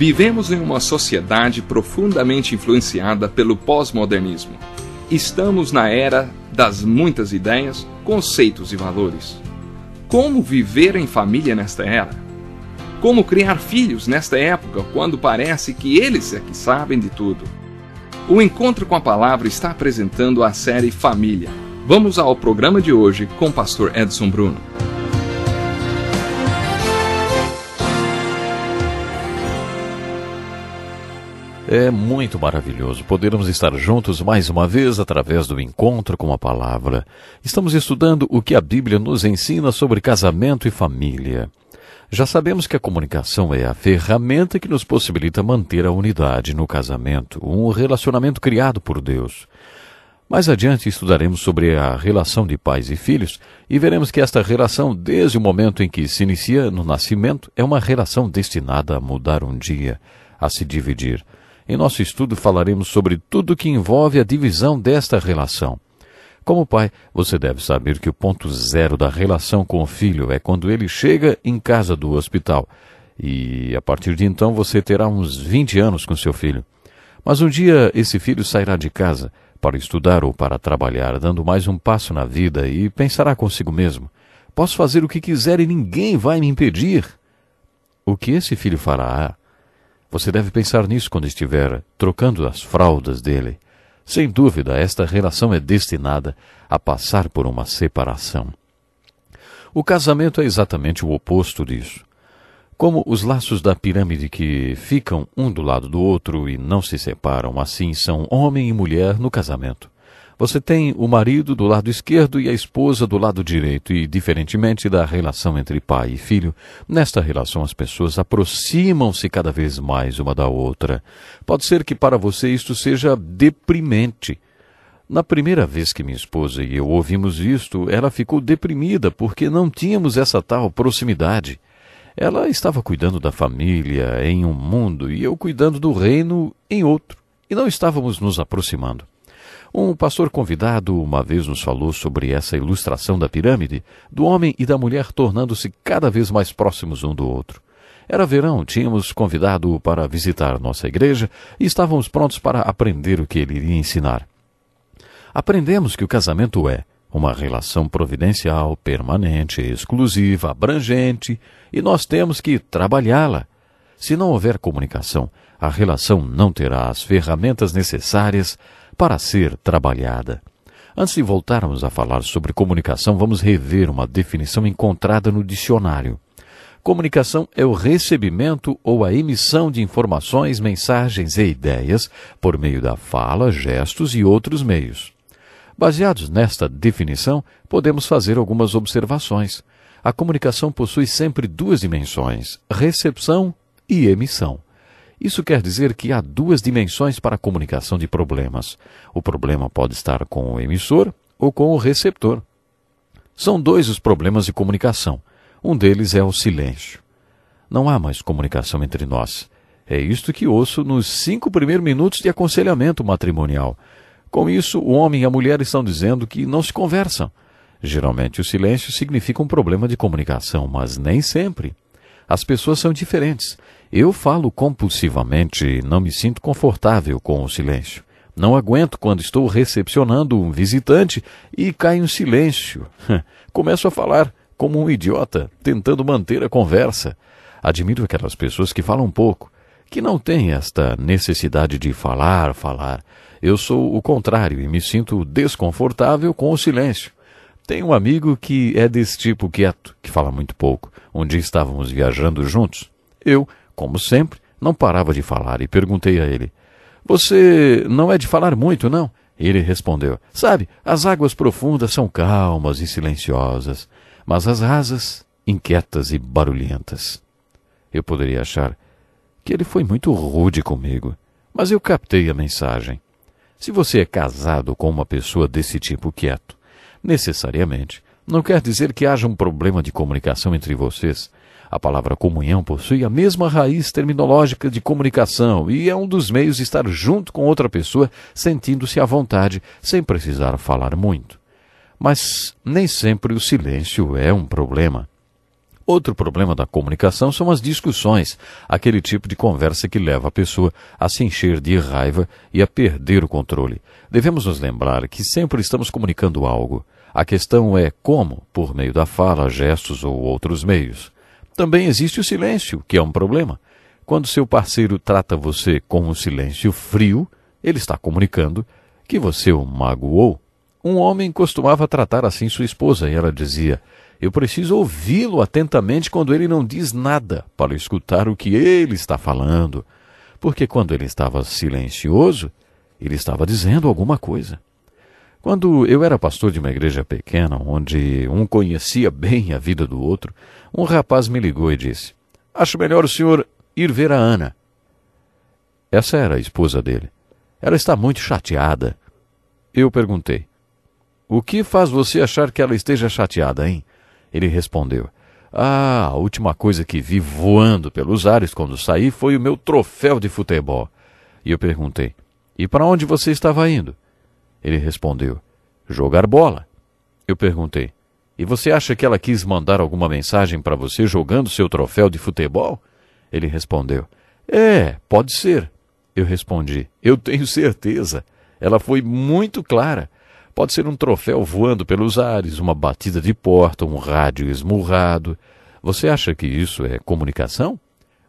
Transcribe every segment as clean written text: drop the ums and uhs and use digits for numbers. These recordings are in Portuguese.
Vivemos em uma sociedade profundamente influenciada pelo pós-modernismo. Estamos na era das muitas ideias, conceitos e valores. Como viver em família nesta era? Como criar filhos nesta época, quando parece que eles é que sabem de tudo? O Encontro com a Palavra está apresentando a série Família. Vamos ao programa de hoje com o pastor Edson Bruno. É muito maravilhoso podermos estar juntos mais uma vez através do Encontro com a Palavra. Estamos estudando o que a Bíblia nos ensina sobre casamento e família. Já sabemos que a comunicação é a ferramenta que nos possibilita manter a unidade no casamento, um relacionamento criado por Deus. Mais adiante estudaremos sobre a relação de pais e filhos e veremos que esta relação, desde o momento em que se inicia no nascimento, é uma relação destinada a mudar um dia, a se dividir. Em nosso estudo falaremos sobre tudo que envolve a divisão desta relação. Como pai, você deve saber que o ponto zero da relação com o filho é quando ele chega em casa do hospital. E a partir de então você terá uns 20 anos com seu filho. Mas um dia esse filho sairá de casa para estudar ou para trabalhar, dando mais um passo na vida e pensará consigo mesmo: posso fazer o que quiser e ninguém vai me impedir. O que esse filho fará? Você deve pensar nisso quando estiver trocando as fraldas dele. Sem dúvida, esta relação é destinada a passar por uma separação. O casamento é exatamente o oposto disso. Como os laços da pirâmide que ficam um do lado do outro e não se separam, assim são homem e mulher no casamento. Você tem o marido do lado esquerdo e a esposa do lado direito, e, diferentemente da relação entre pai e filho, nesta relação as pessoas aproximam-se cada vez mais uma da outra. Pode ser que para você isto seja deprimente. Na primeira vez que minha esposa e eu ouvimos isto, ela ficou deprimida porque não tínhamos essa tal proximidade. Ela estava cuidando da família em um mundo e eu cuidando do reino em outro, e não estávamos nos aproximando. Um pastor convidado uma vez nos falou sobre essa ilustração da pirâmide, do homem e da mulher tornando-se cada vez mais próximos um do outro. Era verão, tínhamos convidado-o para visitar nossa igreja e estávamos prontos para aprender o que ele iria ensinar. Aprendemos que o casamento é uma relação providencial, permanente, exclusiva, abrangente, e nós temos que trabalhá-la. Se não houver comunicação, a relação não terá as ferramentas necessárias para ser trabalhada. Antes de voltarmos a falar sobre comunicação, vamos rever uma definição encontrada no dicionário. Comunicação é o recebimento ou a emissão de informações, mensagens e ideias por meio da fala, gestos e outros meios. Baseados nesta definição, podemos fazer algumas observações. A comunicação possui sempre duas dimensões: recepção e emissão. Isso quer dizer que há duas dimensões para a comunicação de problemas. O problema pode estar com o emissor ou com o receptor. São dois os problemas de comunicação. Um deles é o silêncio. Não há mais comunicação entre nós. É isto que ouço nos 5 primeiros minutos de aconselhamento matrimonial. Com isso, o homem e a mulher estão dizendo que não se conversam. Geralmente o silêncio significa um problema de comunicação, mas nem sempre. As pessoas são diferentes. Eu falo compulsivamente e não me sinto confortável com o silêncio. Não aguento quando estou recepcionando um visitante e cai um silêncio. Começo a falar como um idiota, tentando manter a conversa. Admiro aquelas pessoas que falam pouco, que não têm esta necessidade de falar. Eu sou o contrário e me sinto desconfortável com o silêncio. Tenho um amigo que é desse tipo quieto, que fala muito pouco. Um dia estávamos viajando juntos. Eu, como sempre, não parava de falar e perguntei a ele: "Você não é de falar muito, não?" Ele respondeu: "Sabe, as águas profundas são calmas e silenciosas, mas as rasas, inquietas e barulhentas." Eu poderia achar que ele foi muito rude comigo, mas eu captei a mensagem. Se você é casado com uma pessoa desse tipo quieto, necessariamente não quer dizer que haja um problema de comunicação entre vocês. A palavra comunhão possui a mesma raiz terminológica de comunicação e é um dos meios de estar junto com outra pessoa, sentindo-se à vontade, sem precisar falar muito. Mas nem sempre o silêncio é um problema. Outro problema da comunicação são as discussões, aquele tipo de conversa que leva a pessoa a se encher de raiva e a perder o controle. Devemos nos lembrar que sempre estamos comunicando algo. A questão é como, por meio da fala, gestos ou outros meios. Também existe o silêncio, que é um problema. Quando seu parceiro trata você com um silêncio frio, ele está comunicando que você o magoou. Um homem costumava tratar assim sua esposa e ela dizia: eu preciso ouvi-lo atentamente quando ele não diz nada, para escutar o que ele está falando. Porque quando ele estava silencioso, ele estava dizendo alguma coisa. Quando eu era pastor de uma igreja pequena, onde um conhecia bem a vida do outro, um rapaz me ligou e disse: acho melhor o senhor ir ver a Ana. Essa era a esposa dele. Ela está muito chateada. Eu perguntei: o que faz você achar que ela esteja chateada, hein? Ele respondeu: a última coisa que vi voando pelos ares quando saí foi o meu troféu de futebol. E eu perguntei: e para onde você estava indo? Ele respondeu: jogar bola. Eu perguntei: e você acha que ela quis mandar alguma mensagem para você jogando seu troféu de futebol? Ele respondeu: pode ser. Eu respondi: eu tenho certeza. Ela foi muito clara. Pode ser um troféu voando pelos ares, uma batida de porta, um rádio esmurrado. Você acha que isso é comunicação?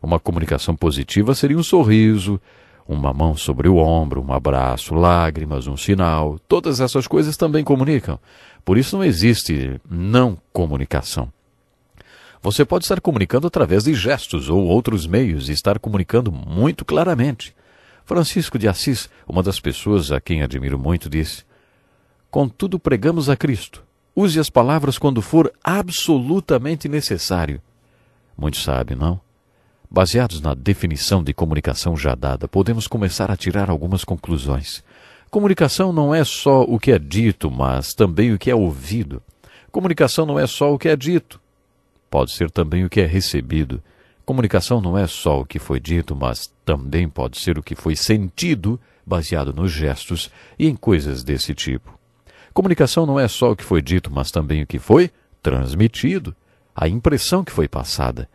Uma comunicação positiva seria um sorriso, uma mão sobre o ombro, um abraço, lágrimas, um sinal. Todas essas coisas também comunicam. Por isso não existe não comunicação. Você pode estar comunicando através de gestos ou outros meios e estar comunicando muito claramente. Francisco de Assis, uma das pessoas a quem admiro muito, disse: contudo pregamos a Cristo. Use as palavras quando for absolutamente necessário. Muito sábio, não? Baseados na definição de comunicação já dada, podemos começar a tirar algumas conclusões. Comunicação não é só o que é dito, mas também o que é ouvido. Comunicação não é só o que é dito, pode ser também o que é recebido. Comunicação não é só o que foi dito, mas também pode ser o que foi sentido, baseado nos gestos e em coisas desse tipo. Comunicação não é só o que foi dito, mas também o que foi transmitido, a impressão que foi passada.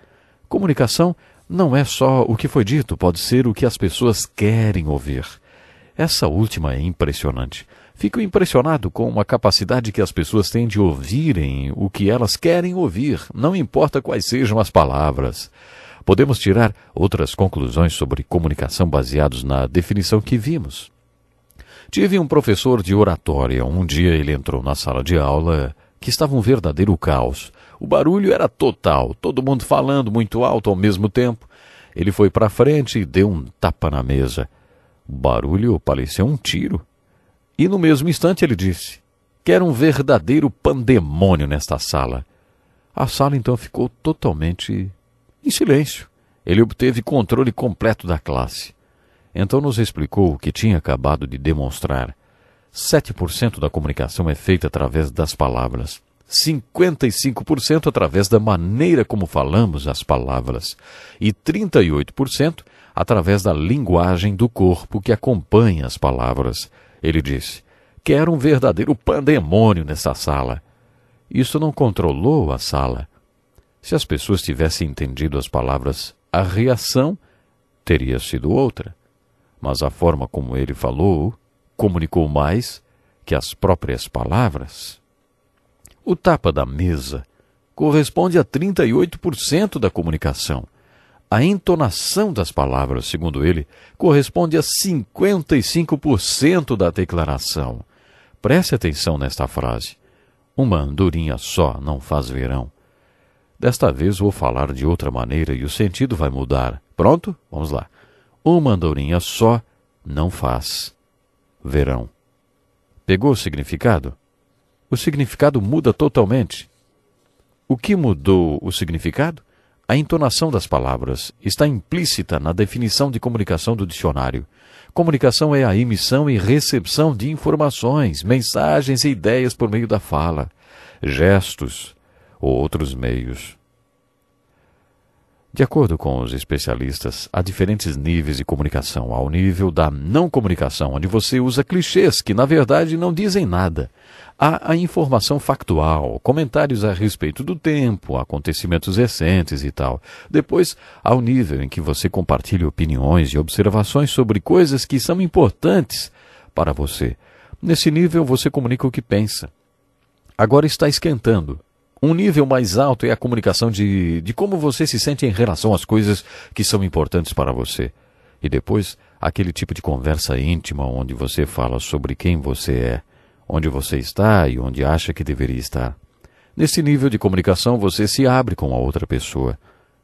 Comunicação não é só o que foi dito, pode ser o que as pessoas querem ouvir. Essa última é impressionante. Fico impressionado com a capacidade que as pessoas têm de ouvirem o que elas querem ouvir, não importa quais sejam as palavras. Podemos tirar outras conclusões sobre comunicação baseados na definição que vimos. Tive um professor de oratória. Um dia ele entrou na sala de aula, que estava um verdadeiro caos. O barulho era total, todo mundo falando muito alto ao mesmo tempo. Ele foi para frente e deu um tapa na mesa. O barulho parecia um tiro. E no mesmo instante ele disse: quero um verdadeiro pandemônio nesta sala. A sala então ficou totalmente em silêncio. Ele obteve controle completo da classe. Então nos explicou o que tinha acabado de demonstrar. 7% da comunicação é feita através das palavras. 55% através da maneira como falamos as palavras. E 38% através da linguagem do corpo que acompanha as palavras. Ele disse: quero um verdadeiro pandemônio nessa sala. Isso não controlou a sala. Se as pessoas tivessem entendido as palavras, a reação teria sido outra. Mas a forma como ele falou comunicou mais que as próprias palavras. O tapa da mesa corresponde a 38% da comunicação. A entonação das palavras, segundo ele, corresponde a 55% da declaração. Preste atenção nesta frase: uma andorinha só não faz verão. Desta vez vou falar de outra maneira e o sentido vai mudar. Pronto? Vamos lá. Uma andorinha só não faz verão. Pegou o significado? O significado muda totalmente. O que mudou o significado? A entonação das palavras está implícita na definição de comunicação do dicionário. Comunicação é a emissão e recepção de informações, mensagens e ideias por meio da fala, gestos ou outros meios. De acordo com os especialistas, há diferentes níveis de comunicação. Há o nível da não comunicação, onde você usa clichês que, na verdade, não dizem nada. Há a informação factual, comentários a respeito do tempo, acontecimentos recentes e tal. Depois, há o nível em que você compartilha opiniões e observações sobre coisas que são importantes para você. Nesse nível, você comunica o que pensa. Agora está esquentando. Um nível mais alto é a comunicação de como você se sente em relação às coisas que são importantes para você. E depois, aquele tipo de conversa íntima onde você fala sobre quem você é, onde você está e onde acha que deveria estar. Nesse nível de comunicação, você se abre com a outra pessoa.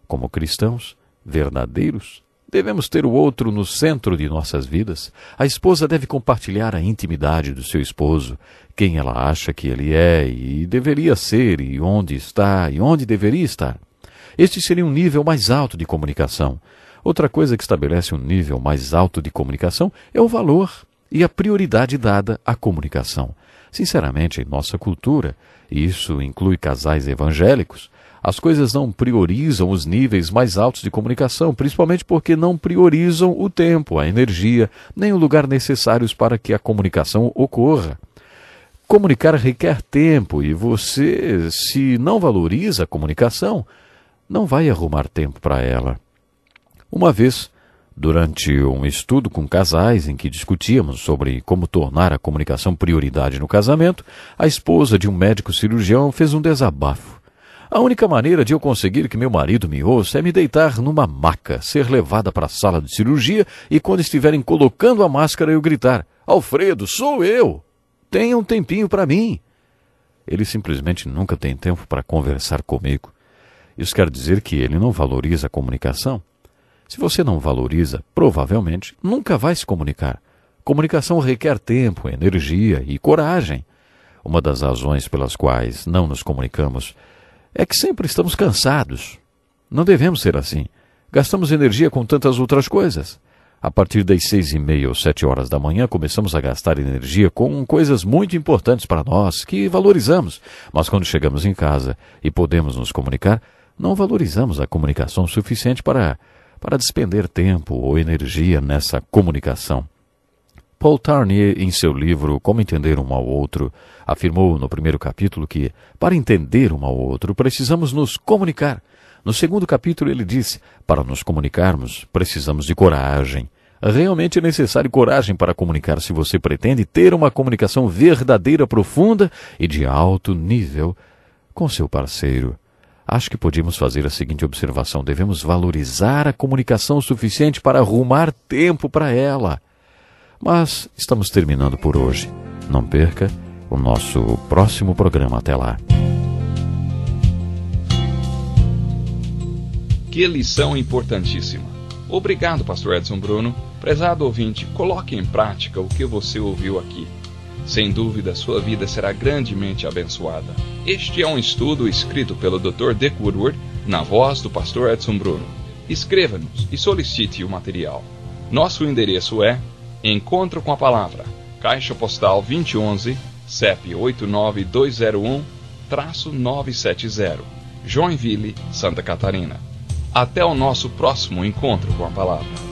Como cristãos verdadeiros, devemos ter o outro no centro de nossas vidas. A esposa deve compartilhar a intimidade do seu esposo, quem ela acha que ele é e deveria ser, e onde está e onde deveria estar. Este seria um nível mais alto de comunicação. Outra coisa que estabelece um nível mais alto de comunicação é o valor e a prioridade dada à comunicação. Sinceramente, em nossa cultura, e isso inclui casais evangélicos, as coisas não priorizam os níveis mais altos de comunicação, principalmente porque não priorizam o tempo, a energia, nem o lugar necessários para que a comunicação ocorra. Comunicar requer tempo e você, se não valoriza a comunicação, não vai arrumar tempo para ela. Uma vez, durante um estudo com casais em que discutíamos sobre como tornar a comunicação prioridade no casamento, a esposa de um médico cirurgião fez um desabafo. A única maneira de eu conseguir que meu marido me ouça é me deitar numa maca, ser levada para a sala de cirurgia e quando estiverem colocando a máscara eu gritar: "Alfredo, sou eu! Tenha um tempinho para mim." Ele simplesmente nunca tem tempo para conversar comigo. Isso quer dizer que ele não valoriza a comunicação? Se você não valoriza, provavelmente nunca vai se comunicar. Comunicação requer tempo, energia e coragem. Uma das razões pelas quais não nos comunicamos é que sempre estamos cansados. Não devemos ser assim. Gastamos energia com tantas outras coisas. A partir das 6h30 ou 7 horas da manhã, começamos a gastar energia com coisas muito importantes para nós, que valorizamos. Mas quando chegamos em casa e podemos nos comunicar, não valorizamos a comunicação suficiente para despender tempo ou energia nessa comunicação. Paul Tarnier, em seu livro Como Entender Um ao Outro, afirmou no primeiro capítulo que, para entender um ao outro, precisamos nos comunicar. No segundo capítulo ele disse, para nos comunicarmos, precisamos de coragem. Realmente é necessário coragem para comunicar se você pretende ter uma comunicação verdadeira, profunda e de alto nível com seu parceiro. Acho que podíamos fazer a seguinte observação: devemos valorizar a comunicação o suficiente para arrumar tempo para ela. Mas estamos terminando por hoje. Não perca o nosso próximo programa. Até lá. Que lição importantíssima. Obrigado, Pastor Edson Bruno. Prezado ouvinte, coloque em prática o que você ouviu aqui. Sem dúvida, sua vida será grandemente abençoada. Este é um estudo escrito pelo Dr. Dick Woodward, na voz do Pastor Edson Bruno. Escreva-nos e solicite o material. Nosso endereço é Encontro com a Palavra, Caixa Postal 2011, CEP 89201-970, Joinville, Santa Catarina. Até o nosso próximo Encontro com a Palavra.